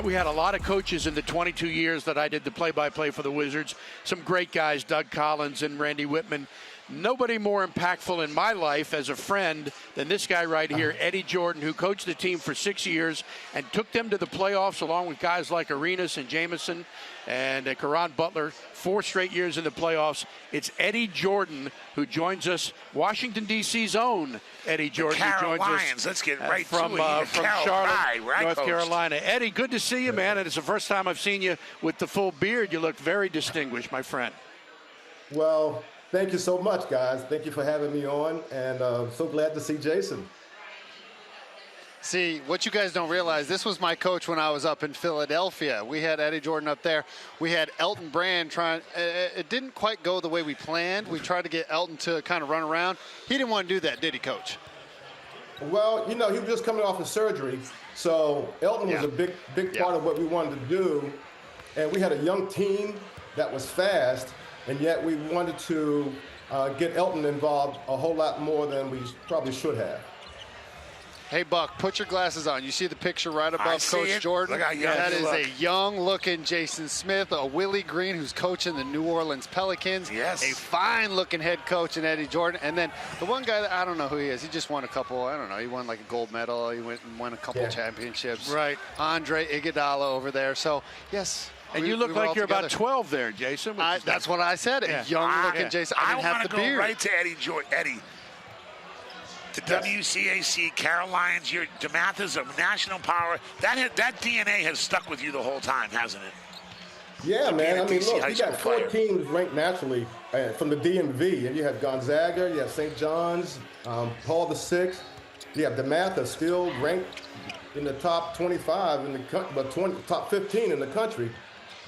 we had a lot of coaches in the 22 years that I did the play-by-play for the Wizards. Some great guys, Doug Collins and Randy Whitman. Nobody more impactful in my life as a friend than this guy right here, Eddie Jordan, who coached the team for 6 years and took them to the playoffs along with guys like Arenas and Jamison and Caron Butler, 4 straight years in the playoffs. It's Eddie Jordan who joins us, Washington, D.C.'s own Eddie Jordan. The who joins Lions. us Let's get right from Charlotte, North Carolina. Eddie, good to see you, man. And it's the first time I've seen you with the full beard. You look very distinguished, my friend. Well, thank you so much, guys. Thank you for having me on, and so glad to see Jason. See, what you guys don't realize, this was my coach when I was up in Philadelphia. We had Eddie Jordan up there. We had Elton Brand trying. It didn't quite go the way we planned. We tried to get Elton to kind of run around. He didn't want to do that, did he, Coach? Well, he was just coming off of surgery, so Elton was a big part of what we wanted to do, and we had a young team that was fast, and yet we wanted to get Elton involved a whole lot more than we probably should have. Hey, Buck, put your glasses on. You see the picture right above Coach Jordan? That is a young-looking Jason Smith, a Willie Green who's coaching the New Orleans Pelicans. Yes. A fine-looking head coach in Eddie Jordan. And then the one guy that I don't know who he is. He just won a couple, I don't know, he won like a gold medal. He went and won a couple championships. Right. Andre Iguodala over there. So, yes. And you look like you're about 12 there, Jason. That's what I said. A young-looking Jason. I didn't have the beard. I want to go right to Eddie Jordan. Eddie. The WCAC, Carolinas, your DeMatha's a national power. That DNA has stuck with you the whole time, hasn't it? Yeah, man. I mean, look, you got 4 teams ranked nationally from the DMV, and you have Gonzaga, you have St. John's, Paul VI. You have DeMatha still ranked in the top 25 in the top 15 in the country.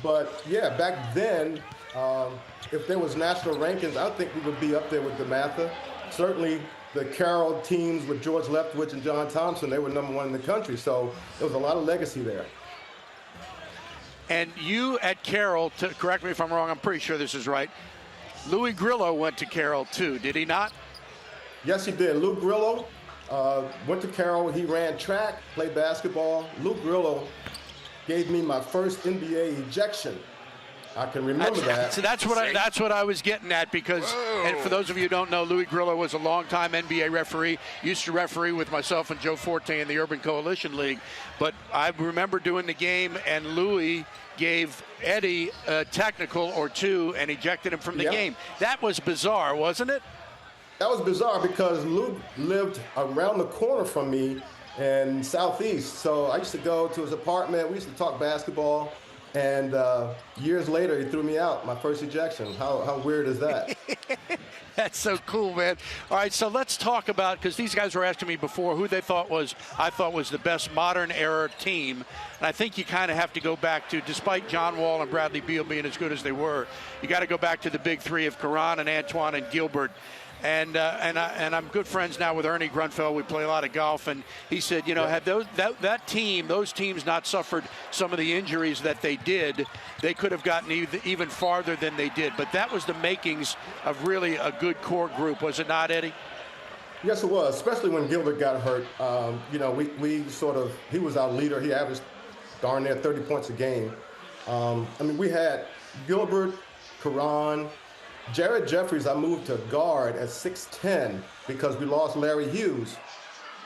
But yeah, back then, if there was national rankings, I think we would be up there with DeMatha. Certainly. The Carroll teams with George Leftwich and John Thompson, they were #1 in the country. So there was a lot of legacy there. And you at Carroll, correct me if I'm wrong, I'm pretty sure this is right. Louis Grillo went to Carroll too, did he not? Yes, he did. Lou Grillo went to Carroll. He ran track, played basketball. Lou Grillo gave me my first NBA ejection. I can remember that. So that's what I was getting at, because, and for those of you who don't know, Louis Grillo was a longtime NBA referee, used to referee with myself and Joe Forte in the Urban Coalition League. But I remember doing the game, and Louis gave Eddie a technical or 2 and ejected him from the game. That was bizarre, wasn't it? That was bizarre because Lou lived around the corner from me in Southeast. So I used to go to his apartment. We used to talk basketball. And years later, he threw me out, my first ejection. How weird is that? That's so cool, man. All right, so let's talk about, because these guys were asking me before who I thought was the best modern era team. And I think you kind of have to go back to, despite John Wall and Bradley Beal being as good as they were, you got to go back to the big 3 of Caron and Antoine and Gilbert. And I'm good friends now with Ernie Grunfeld. We play a lot of golf, and he said, had those teams not suffered some of the injuries that they did, they could have gotten even farther than they did. But that was the makings of really a good core group, was it not, Eddie? Yes, it was, especially when Gilbert got hurt. He was our leader. He averaged darn near 30 points a game. We had Gilbert, Caron, Jared Jeffries, I moved to guard at 6'10" because we lost Larry Hughes.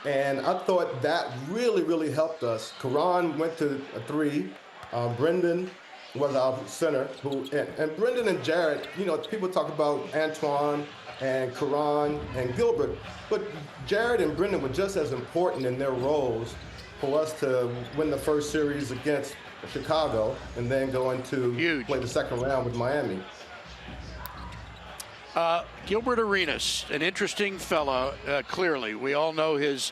And I thought that really, really helped us. Caron went to a 3. Brendan was our center. And Brendan and Jared, people talk about Antoine and Caron and Gilbert, but Jared and Brendan were just as important in their roles for us to win the first series against Chicago and then go into play the second round with Miami. Gilbert Arenas, an interesting fellow, clearly. We all know his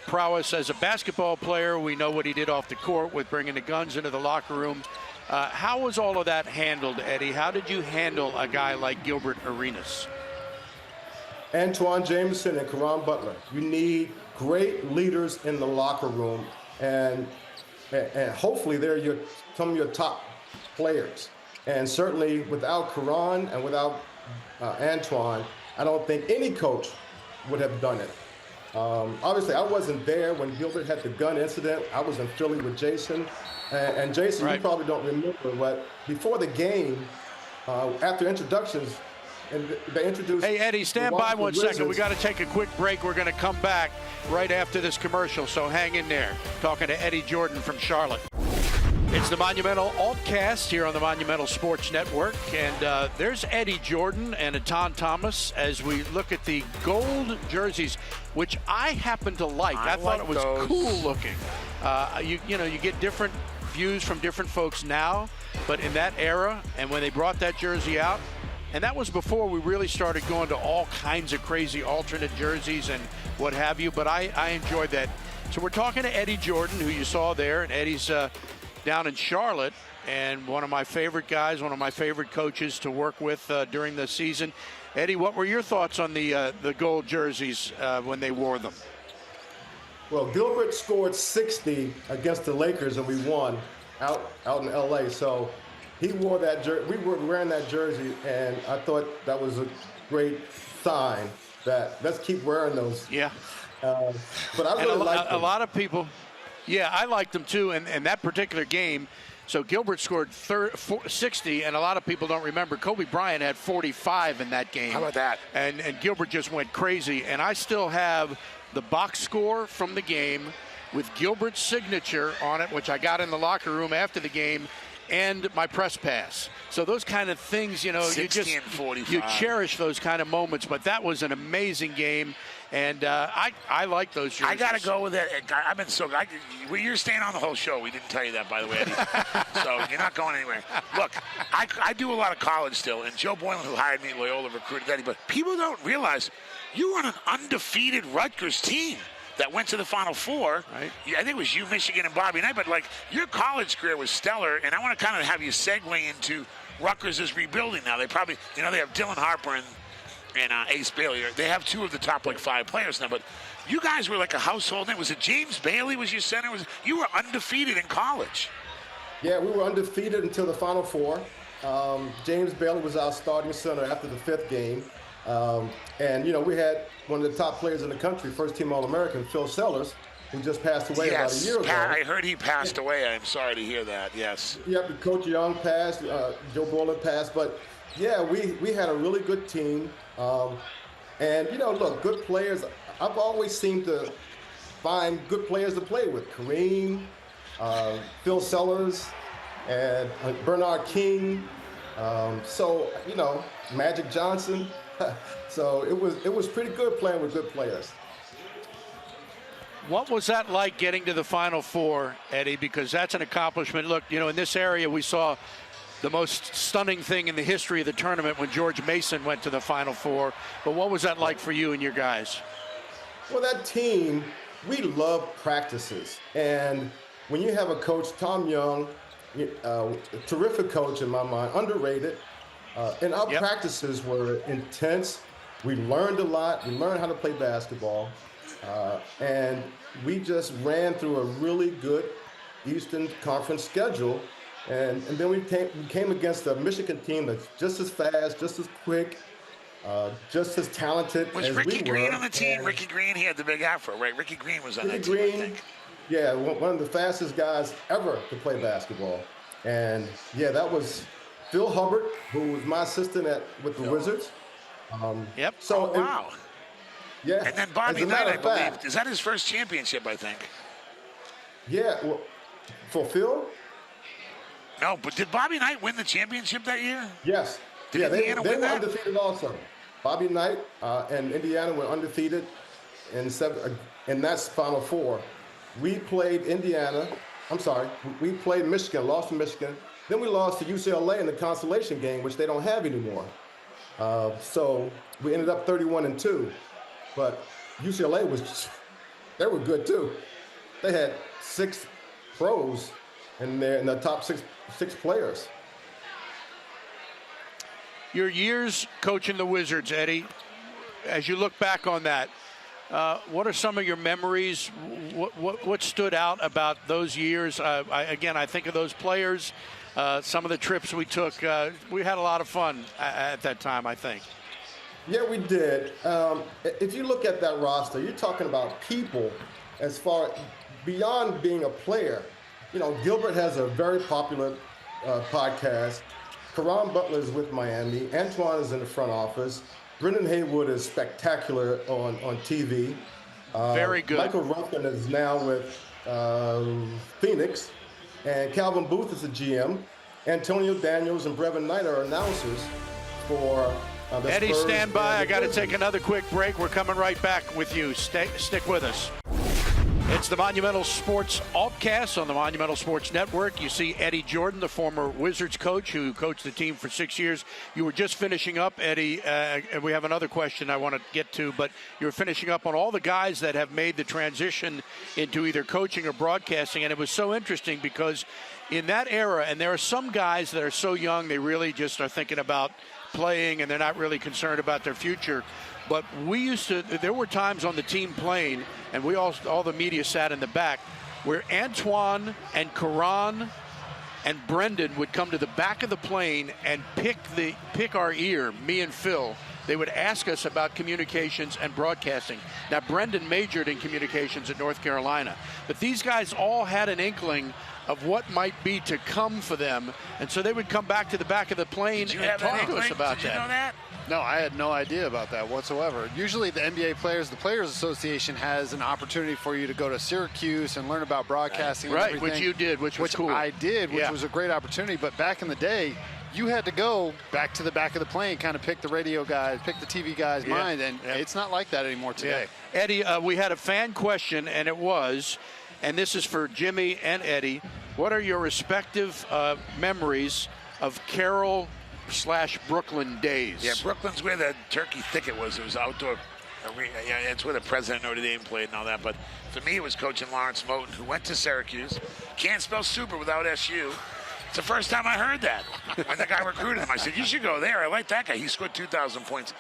prowess as a basketball player. We know what he did off the court with bringing the guns into the locker room. How was all of that handled, Eddie? How did you handle a guy like Gilbert Arenas? Antoine Jameson and Caron Butler. You need great leaders in the locker room, and hopefully they're some of your top players. And certainly without Caron and without Antoine, I don't think any coach would have done it. Obviously, I wasn't there when Gilbert had the gun incident. I was in Philly with Jason. And Jason, right. You probably don't remember, but before the game, after introductions, and they introduced... Hey, Eddie, stand by one second. We got to take a quick break. We're going to come back right after this commercial, so hang in there. Talking to Eddie Jordan from Charlotte. It's the Monumental Alt-Cast here on the Monumental Sports Network. And there's Eddie Jordan and Etan Thomas as we look at the gold jerseys, which I happen to like. I thought it was cool looking. You get different views from different folks now, but in that era and when they brought that jersey out, and that was before we really started going to all kinds of crazy alternate jerseys and what have you, but I enjoyed that. So we're talking to Eddie Jordan, who you saw there, and Eddie's down in Charlotte, and one of my favorite guys, one of my favorite coaches to work with during the season. Eddie, what were your thoughts on the gold jerseys when they wore them? Well, Gilbert scored 60 against the Lakers, and we won out in L.A., so he wore that jersey. We were wearing that jersey, and I thought that was a great sign that let's keep wearing those. Yeah. But I really liked them. A lot of people, yeah, I liked them too. And that particular game, so Gilbert scored 60, and a lot of people don't remember. Kobe Bryant had 45 in that game. How about that? And Gilbert just went crazy. And I still have the box score from the game with Gilbert's signature on it, which I got in the locker room after the game, and my press pass. So those kind of things, you cherish those kind of moments. But that was an amazing game, and I like those jerseys. I got to go with it. I've been you're staying on the whole show. We didn't tell you that, by the way, Eddie. So you're not going anywhere. Look, I do a lot of college still, and Joe Boylan, who hired me, Loyola, recruited Eddie. But people don't realize you were on an undefeated Rutgers team that went to the Final Four. Right. I think it was you, Michigan, and Bobby Knight. But, your college career was stellar, and I want to kind of have you segue into Rutgers is rebuilding now. They probably, they have Dylan Harper and Ace Bailey. They have two of the top, 5 players now. But you guys were like a household name. Was it James Bailey was your center? You were undefeated in college. Yeah, we were undefeated until the Final Four. James Bailey was our starting center after the 5th game. And we had one of the top players in the country, first-team All-American, Phil Sellers, who just passed away about a year ago. I heard he passed away. I'm sorry to hear that, yes. Yep, Coach Young passed, Joe Boylan passed. But, yeah, we had a really good team. And, look, good players. I've always seemed to find good players to play with. Kareem, Phil Sellers, and Bernard King. Magic Johnson. So it was pretty good playing with good players. What was that like getting to the Final Four, Eddie? Because that's an accomplishment. Look, in this area we saw the most stunning thing in the history of the tournament when George Mason went to the Final Four. But what was that like for you and your guys? Well, that team, we love practices. And when you have a coach, Tom Young, a terrific coach in my mind, underrated. And our practices were intense. We learned a lot. We learned how to play basketball. And we just ran through a really good Eastern Conference schedule. And then we came against a Michigan team that's just as fast, just as quick, just as talented as we were. Was Ricky Green on the team? Ricky Green, he had the big afro, right? Ricky Green was on that team, I think. Yeah, one of the fastest guys ever to play basketball. And, yeah, that was Phil Hubbard, who was my assistant with the Wizards. Yep. So, wow. Yeah. And then Bobby Knight, I believe. Is that his first championship, I think? Yeah. Well, for Phil? No, but did Bobby Knight win the championship that year? Yes. Did Indiana they win were that? undefeated also. Bobby Knight and Indiana were undefeated in that Final Four. We played Indiana. We played Michigan, lost to Michigan. Then we lost to UCLA in the consolation game, which they don't have anymore. So we ended up 31-2. But UCLA they were good too. They had 6 pros in the top six players. Your years coaching the Wizards, Eddie, as you look back on that, what are some of your memories? What stood out about those years? I think of those players, some of the trips we took. We had a lot of fun at that time, I think. Yeah, we did. If you look at that roster, you're talking about people as far beyond being a player. Gilbert has a very popular podcast. Karan Butler is with Miami. Antoine is in the front office. Brendan Haywood is spectacular on TV. Very good. Michael Ruffin is now with Phoenix. And Calvin Booth is the GM. Antonio Daniels and Brevin Knight are announcers for the Eddie, Spurs stand by. I got to Grizzlies. take another quick break. We're coming right back with you. Stick with us. It's the Monumental Sports Alt-Cast on the Monumental Sports Network. You see Eddie Jordan, the former Wizards coach who coached the team for 6 years. You were just finishing up, Eddie, and we have another question I want to get to, but you were finishing up on all the guys that have made the transition into either coaching or broadcasting, and it was so interesting because in that era, and there are some guys that are so young, they really just are thinking about playing and they're not really concerned about their future. But there were times on the team plane, and all the media sat in the back, where Antoine and Karan and Brendan would come to the back of the plane and pick our ear, me and Phil. They would ask us about communications and broadcasting. Now, Brendan majored in communications at North Carolina, but these guys all had an inkling of what might be to come for them, and so they would come back to the back of the plane and talk to us about Did you know that? No, I had no idea about that whatsoever. Usually the NBA players, the Players Association has an opportunity for you to go to Syracuse and learn about broadcasting and everything. Which you did, which was cool. I did, which was a great opportunity. But back in the day, you had to go back to the back of the plane, kind of pick the radio guys, pick the TV guys' mind, and it's not like that anymore today. Yeah. Eddie, we had a fan question, and it was, and this is for Jimmy and Eddie, what are your respective memories of Carroll/Brooklyn days? Yeah, Brooklyn's where the turkey thicket was. It was outdoor arena. Yeah, it's where the president of Notre Dame played and all that. But for me, it was coaching Lawrence Moten, who went to Syracuse. Can't spell super without SU. It's the first time I heard that. When the guy recruited him, I said, you should go there. I like that guy. He scored 2,000 points.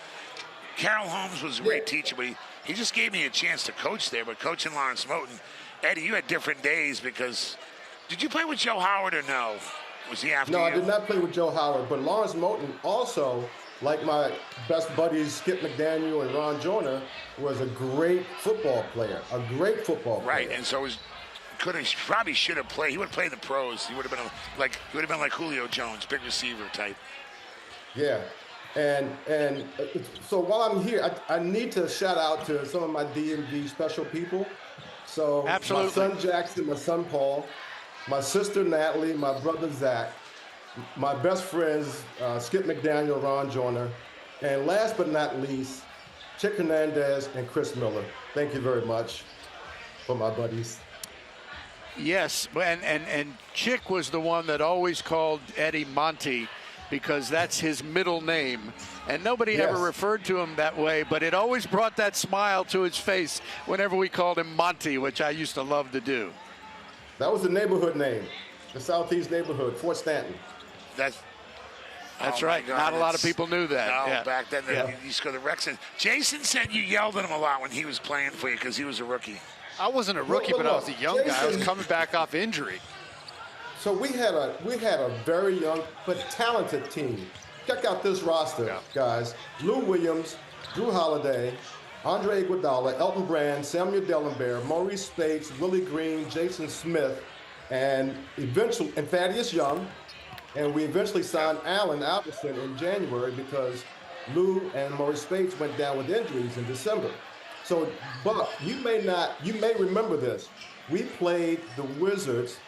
Carroll Holmes was a great teacher, but he just gave me a chance to coach there. But coaching Lawrence Moten, Eddie, you had different days because did you play with Joe Howard or no? Was he after you? No, I did not play with Joe Howard, but Lawrence Moten also, like my best buddies Skip McDaniel and Ron Joyner, was a great football player. Right, and so probably should have played. He would have played the pros. He would have been like Julio Jones, big receiver type. Yeah, and so while I'm here, I need to shout out to some of my DMV special people. So absolutely. My son Jackson, my son Paul, my sister Natalie, my brother Zach, my best friends Skip McDaniel, Ron Joyner, and last but not least, Chick Hernandez and Chris Miller. Thank you very much for my buddies. Yes, and Chick was the one that always called Eddie Monty because that's his middle name. And nobody ever referred to him that way, but it always brought that smile to his face whenever we called him Monty, which I used to love to do. That was the neighborhood name, the Southeast neighborhood, Fort Stanton. That's right. God, not a lot of people knew that. No, back then you scored the Rex. Jason said you yelled at him a lot when he was playing for you because he was a rookie. I wasn't a rookie, but I was a young guy. I was coming back off injury. So we had a very young but talented team. Check out this roster, guys. Lou Williams, Drew Holiday, Andre Iguodala, Elton Brand, Samuel Dellenberg, Maurice Spates, Willie Green, Jason Smith, and Thaddeus Young. And we eventually signed Allen Iverson in January because Lou and Maurice Spates went down with injuries in December. So, Buck, you may remember this. We played the Wizards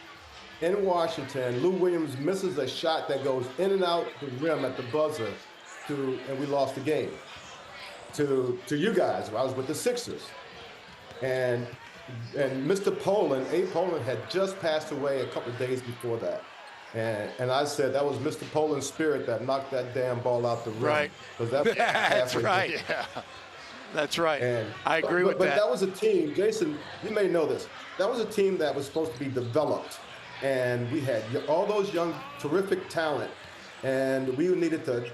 in Washington. Lou Williams misses a shot that goes in and out the rim at the buzzer, and we lost the game to you guys. I was with the Sixers, and Mr. Poland, Abe Poland, had just passed away a couple of days before that. And I said that was Mr. Poland's spirit that knocked that damn ball out the rim. Right. That's right. Yeah. That's right. And, I agree with that. But that was a team, Jason, you may know this. That was a team that was supposed to be developed. And we had all those young, terrific talent. And we needed a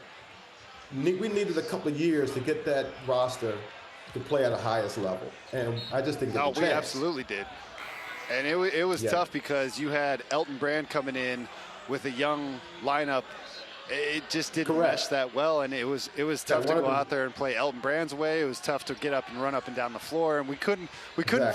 couple of years to get that roster to play at the highest level. And I just didn't get a chance. No, we absolutely did. And it was tough because you had Elton Brand coming in with a young lineup it just didn't mesh that well, and it was tough to go out there and play Elton Brand's way. It was tough to get up and run up and down the floor, and we couldn't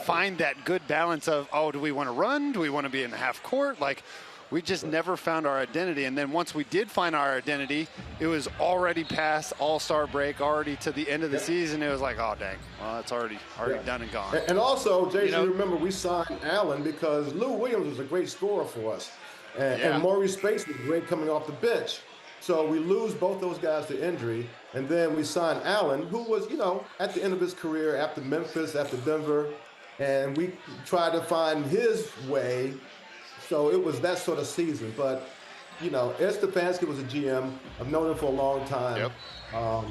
find that good balance of, oh, do we want to run? Do we want to be in the half court? Like, we just never found our identity. And then once we did find our identity, it was already past All-Star break, already to the end of the season. It was like, oh, dang, well, it's already done and gone. And also, Jason, remember, we signed Allen because Lou Williams was a great scorer for us. And Maurice Space was great coming off the bench. So we lose both those guys to injury, and then we sign Allen, who was, at the end of his career after Memphis, after Denver, and we tried to find his way. So it was that sort of season. But, Ed Stefanski was a GM. I've known him for a long time. Yep.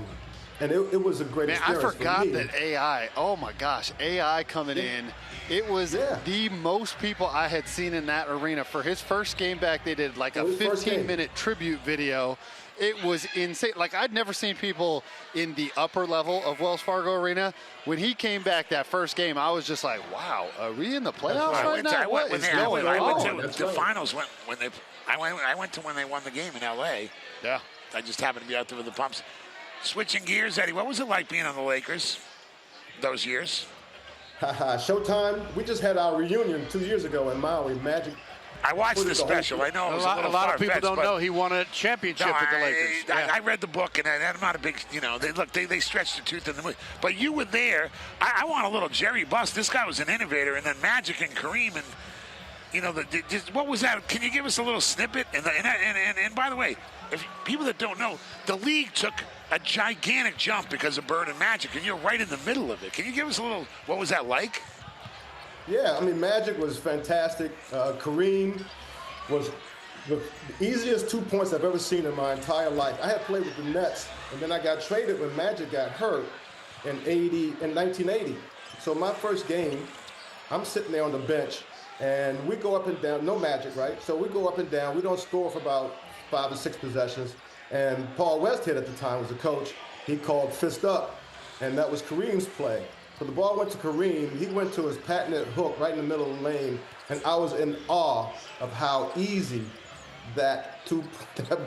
And it was a great experience. I forgot that AI, oh my gosh, AI coming in. It was the most people I had seen in that arena. For his first game back, they did like a 15-minute tribute video. It was insane. Like, I'd never seen people in the upper level of Wells Fargo Arena. When he came back that first game, I was just like, wow, are we in the playoffs right now? What is going on? I went to the finals I went to when they won the game in L.A. Yeah. I just happened to be out there with the Pumps. Switching gears, Eddie, what was it like being on the Lakers those years? Showtime. We just had our reunion 2 years ago in Maui. Magic. I watched the special. I know it was a lot of people don't know he won a championship with the Lakers. I read the book, and I'm not a big, they stretched the tooth in the movie. But you were there. I want a little Jerry Buss. This guy was an innovator, and then Magic and Kareem, and what was that? Can you give us a little snippet? And by the way, if people that don't know, the league took a gigantic jump because of Bird and Magic, and you're right in the middle of it. Can you give us a little? What was that like? Yeah, Magic was fantastic. Kareem was the easiest 2 points I've ever seen in my entire life. I had played with the Nets, and then I got traded when Magic got hurt in 1980. So my first game, I'm sitting there on the bench, and we go up and down. No Magic, right? So we go up and down. We don't score for about 5 or 6 possessions. And Paul Westhead at the time was the coach. He called fist up, and that was Kareem's play. So the ball went to Kareem. He went to his patented hook right in the middle of the lane, and I was in awe of how easy that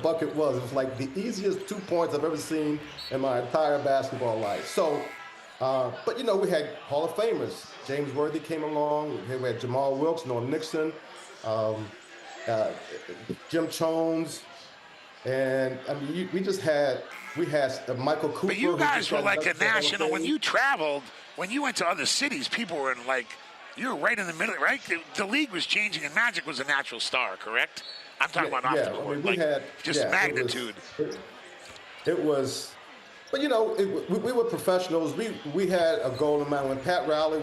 bucket was. It was like the easiest 2 points I've ever seen in my entire basketball life. So, but we had Hall of Famers. James Worthy came along. We had Jamal Wilkes, Norm Nixon, Jim Jones. And we had Michael Cooper. But you guys were like a national. When you traveled, when you went to other cities, people were you were right in the middle, right? The league was changing, and Magic was a natural star, correct? I'm talking about off the court, magnitude. It was, but we were professionals. We had a goal in mind when Pat Riley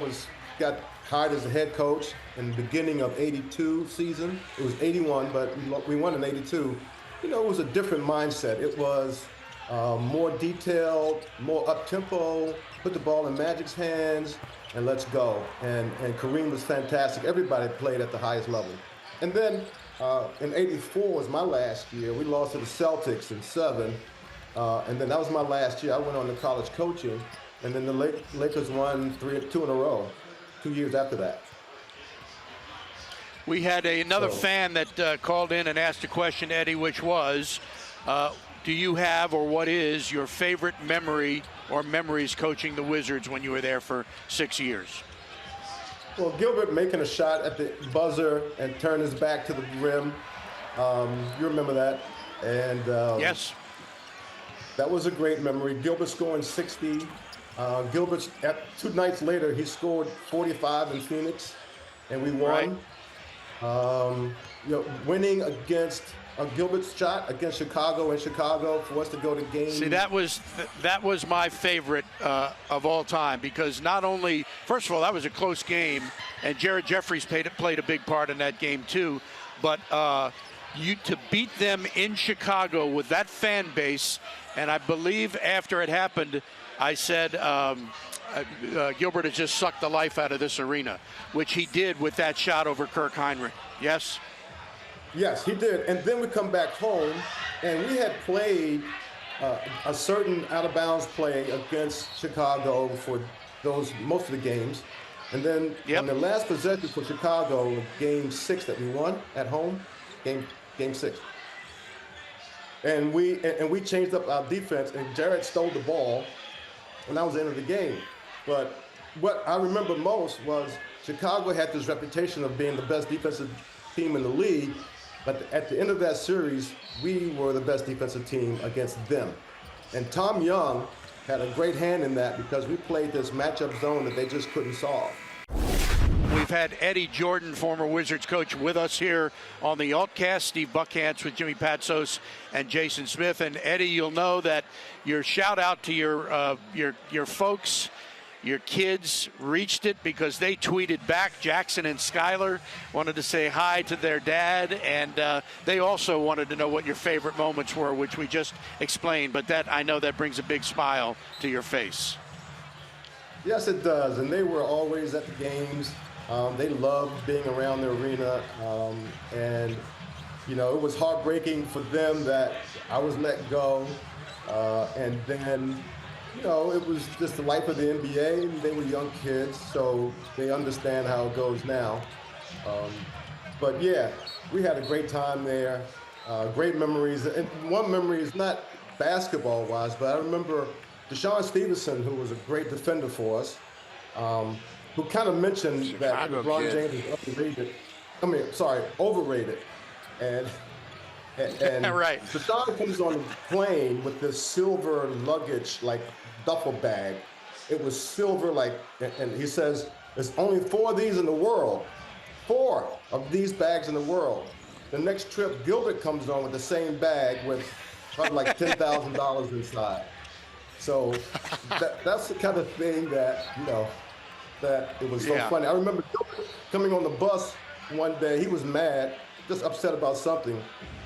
got hired as the head coach in the beginning of '82 season. It was '81, but we won in '82. It was a different mindset. It was more detailed, more up-tempo, put the ball in Magic's hands, and let's go. And Kareem was fantastic. Everybody played at the highest level. And then in '84 was my last year. We lost to the Celtics in 7. And then that was my last year. I went on to college coaching. And then the Lakers won 2 in a row, 2 years after that. We had another fan that called in and asked a question, Eddie, which was, do you have, or what is your favorite memory or memories coaching the Wizards when you were there for 6 years? Well, Gilbert making a shot at the buzzer and turn his back to the rim. You remember that? And yes. That was a great memory. Gilbert scoring 60. Gilbert, 2 nights later, he scored 45 in Phoenix, and we won. Right. Winning against Gilbert's shot against Chicago in Chicago for us to go to game. See, that was my favorite of all time, because not only, first of all, that was a close game, and Jared Jeffries played a big part in that game too, but to beat them in Chicago with that fan base, and I believe after it happened, I said, Gilbert has just sucked the life out of this arena, which he did with that shot over Kirk Heinrich. Yes? Yes, he did. And then we come back home, and we had played a certain out-of-bounds play against Chicago for most of the games. And then on the last possession for Chicago, game 6 that we won at home, game 6. And we changed up our defense, and Jared stole the ball, and that was the end of the game. But what I remember most was Chicago had this reputation of being the best defensive team in the league, but at the end of that series, we were the best defensive team against them. And Tom Young had a great hand in that because we played this matchup zone that they just couldn't solve. We've had Eddie Jordan, former Wizards coach, with us here on the Alt-Cast. Steve Buckhantz with Jimmy Patsos and Jason Smith. And Eddie, you'll know that your shout out to your folks, your kids, reached it because they tweeted back. Jackson and Skylar wanted to say hi to their dad, and they also wanted to know what your favorite moments were, which we just explained. But that, I know that brings a big smile to your face. Yes, it does. And they were always at the games. They loved being around the arena, and it was heartbreaking for them that I was let go, and then it was just the life of the NBA, and they were young kids, so they understand how it goes now. But yeah, we had a great time there, great memories, and one memory is not basketball-wise, but I remember Deshaun Stevenson, who was a great defender for us, who kind of mentioned that LeBron James is overrated. And right. Deshaun comes on the plane with this silver luggage, like duffel bag. It was silver, and he says, there's only 4 of these in the world. 4 of these bags in the world. The next trip, Gilbert comes on with the same bag with probably like $10,000 inside. So that's the kind of thing that, that it was so funny. I remember coming on the bus one day. He was mad, just upset about something.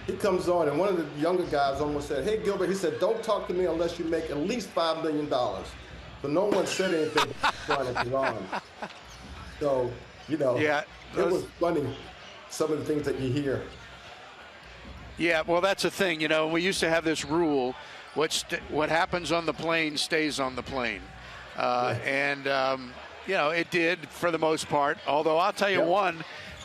He comes on, and one of the younger guys almost said, "Hey, Gilbert," he said, "don't talk to me unless you make at least $5 million." So no one said anything trying to on. So, it was funny, some of the things that you hear. Yeah, well, that's the thing. We used to have this rule, what happens on the plane stays on the plane. And it did for the most part. Although I'll tell you one,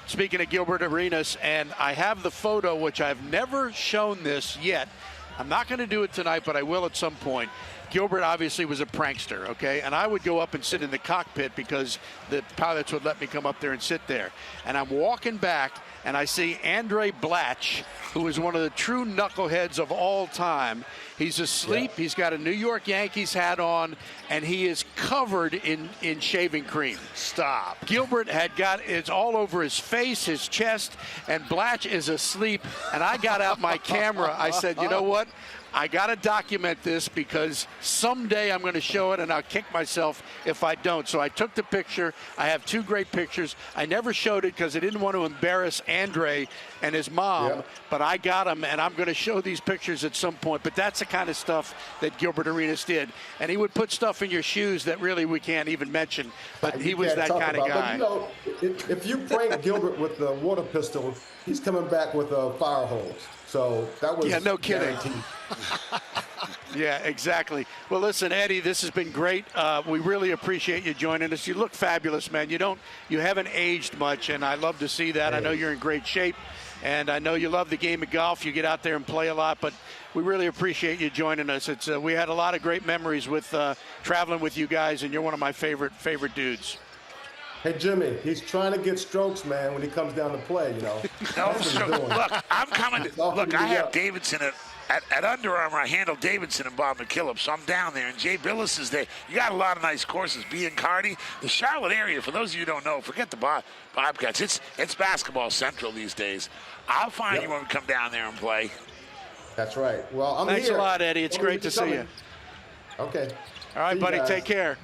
speaking of Gilbert Arenas, and I have the photo, which I've never shown this yet. I'm not going to do it tonight, but I will at some point. Gilbert obviously was a prankster, okay? And I would go up and sit in the cockpit because the pilots would let me come up there and sit there. And I'm walking back, and I see Andre Blatch, who is one of the true knuckleheads of all time. He's asleep. Yeah. He's got a New York Yankees hat on, and he is covered in shaving cream. Stop. Gilbert it's all over his face, his chest, and Blatch is asleep. And I got out my camera. I said, you know what? I got to document this because someday I'm going to show it, and I'll kick myself if I don't. So I took the picture. I have 2 great pictures. I never showed it because I didn't want to embarrass Andre and his mom, but I got them, and I'm going to show these pictures at some point. But that's the kind of stuff that Gilbert Arenas did. And he would put stuff in your shoes that really we can't even mention. But he was that kind of guy. But, if you prank Gilbert with the water pistol, he's coming back with a fire hose. So that was no kidding. Guaranteed. Yeah, exactly. Well, listen, Eddie, this has been great. We really appreciate you joining us. You look fabulous, man. You haven't aged much, and I love to see that. I know you're in great shape, and I know you love the game of golf. You get out there and play a lot, but we really appreciate you joining us. We had a lot of great memories with traveling with you guys, and you're one of my favorite dudes. Hey, Jimmy, he's trying to get strokes, man, when he comes down to play, No, look, I'm coming. Look, I have Davidson at Under Armour. I handle Davidson and Bob McKillop, so I'm down there, and Jay Billis is there. You got a lot of nice courses. B and Cardi, the Charlotte area. For those of you who don't know, forget the Bobcats. It's basketball central these days. I'll find you when we come down there and play. That's right. Well, I'm Thanks here. a lot, Eddie. It's great to see you. Okay. All right, buddy. Take care.